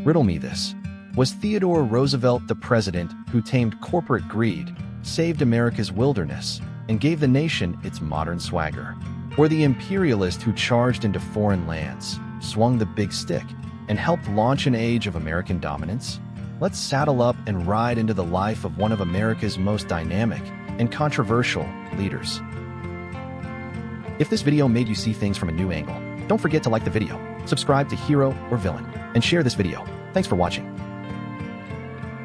Riddle me this. Was Theodore Roosevelt the president who tamed corporate greed, saved America's wilderness, and gave the nation its modern swagger? Or the imperialist who charged into foreign lands, swung the big stick, and helped launch an age of American dominance? Let's saddle up and ride into the life of one of America's most dynamic and controversial leaders. If this video made you see things from a new angle, don't forget to like the video, subscribe to Hero or Villain, and share this video. Thanks for watching.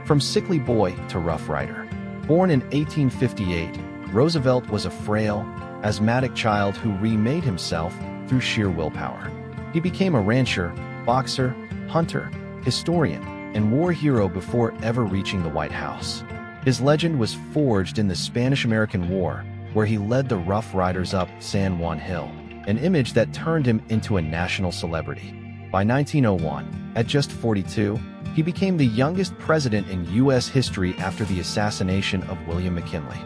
From sickly boy to Rough Rider. Born in 1858, Roosevelt was a frail, asthmatic child who remade himself through sheer willpower. He became a rancher, boxer, hunter, historian, and war hero before ever reaching the White House. His legend was forged in the Spanish-American War, where he led the Rough Riders up San Juan Hill, an image that turned him into a national celebrity. By 1901, at just 42, he became the youngest president in U.S. history after the assassination of William McKinley.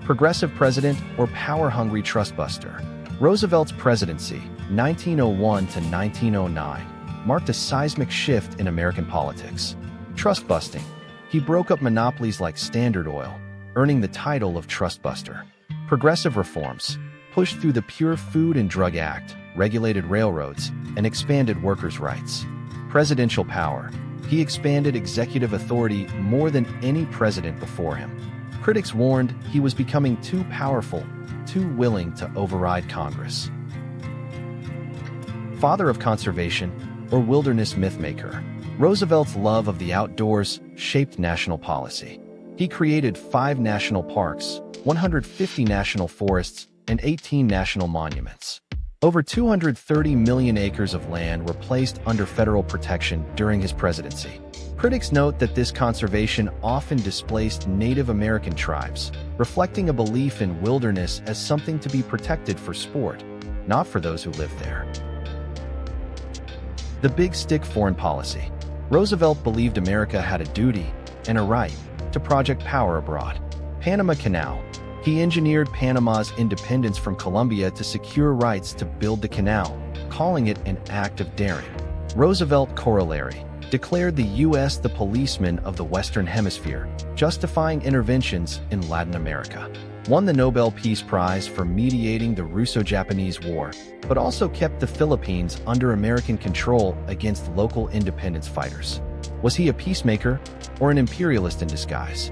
Progressive president or power-hungry trustbuster. Roosevelt's presidency, 1901 to 1909, marked a seismic shift in American politics. Trust-busting. He broke up monopolies like Standard Oil, earning the title of trustbuster. Progressive reforms. Pushed through the Pure Food and Drug Act, regulated railroads, and expanded workers' rights. Presidential power. He expanded executive authority more than any president before him. Critics warned he was becoming too powerful, too willing to override Congress. Father of conservation or wilderness mythmaker. Roosevelt's love of the outdoors shaped national policy. He created 5 national parks, 150 national forests, and 18 national monuments. Over 230 million acres of land were placed under federal protection during his presidency. Critics note that this conservation often displaced Native American tribes, reflecting a belief in wilderness as something to be protected for sport, not for those who live there. The Big Stick foreign policy. Roosevelt believed America had a duty and a right to project power abroad. Panama Canal. He engineered Panama's independence from Colombia to secure rights to build the canal, calling it an act of daring. Roosevelt Corollary. Declared the U.S. the policeman of the Western Hemisphere, justifying interventions in Latin America. Won the Nobel Peace Prize for mediating the Russo-Japanese War, but also kept the Philippines under American control against local independence fighters. Was he a peacemaker or an imperialist in disguise?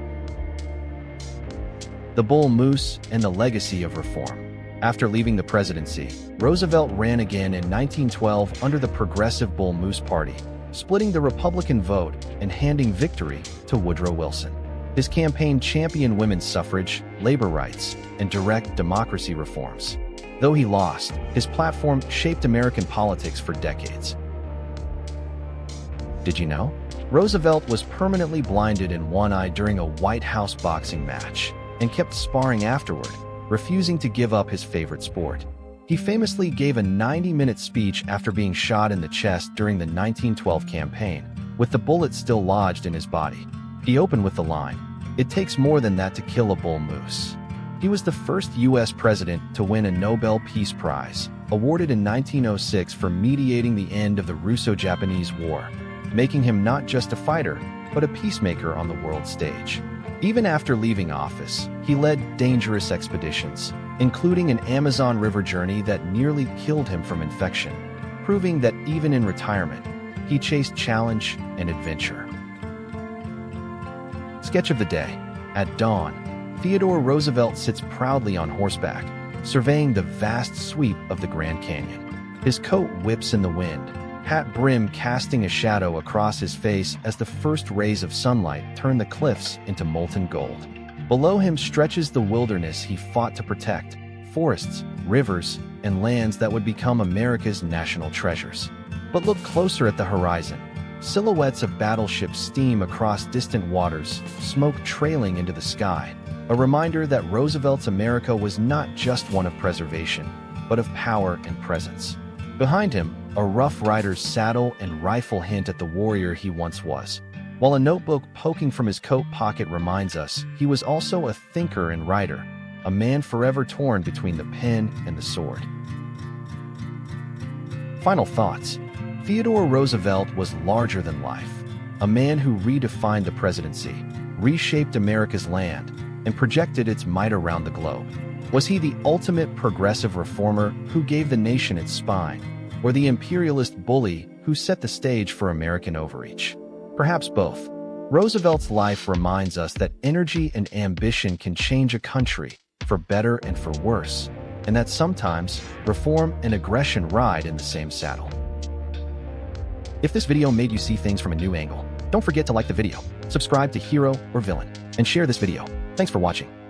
The Bull Moose and the legacy of reform. After leaving the presidency, Roosevelt ran again in 1912 under the Progressive Bull Moose Party, splitting the Republican vote and handing victory to Woodrow Wilson. His campaign championed women's suffrage, labor rights, and direct democracy reforms. Though he lost, his platform shaped American politics for decades. Did you know? Roosevelt was permanently blinded in one eye during a White House boxing match and kept sparring afterward, refusing to give up his favorite sport. He famously gave a 90-minute speech after being shot in the chest during the 1912 campaign, with the bullet still lodged in his body. He opened with the line, "It takes more than that to kill a bull moose." He was the first U.S. president to win a Nobel Peace Prize, awarded in 1906 for mediating the end of the Russo-Japanese War, making him not just a fighter, but a peacemaker on the world stage. Even after leaving office, he led dangerous expeditions, including an Amazon River journey that nearly killed him from infection, proving that even in retirement, he chased challenge and adventure. Sketch of the day. At dawn, Theodore Roosevelt sits proudly on horseback, surveying the vast sweep of the Grand Canyon. His coat whips in the wind, hat brim casting a shadow across his face as the first rays of sunlight turn the cliffs into molten gold. Below him stretches the wilderness he fought to protect, forests, rivers, and lands that would become America's national treasures. But look closer at the horizon. Silhouettes of battleships steam across distant waters, smoke trailing into the sky, a reminder that Roosevelt's America was not just one of preservation, but of power and presence. Behind him, a Rough Rider's saddle and rifle hint at the warrior he once was, while a notebook poking from his coat pocket reminds us he was also a thinker and writer, a man forever torn between the pen and the sword. Final thoughts. Theodore Roosevelt was larger than life, a man who redefined the presidency, reshaped America's land, and projected its might around the globe. Was he the ultimate progressive reformer who gave the nation its spine, or the imperialist bully who set the stage for American overreach? Perhaps both. Roosevelt's life reminds us that energy and ambition can change a country, for better and for worse, and that sometimes reform and aggression ride in the same saddle. If this video made you see things from a new angle, don't forget to like the video, subscribe to Hero or Villain, and share this video. Thanks for watching.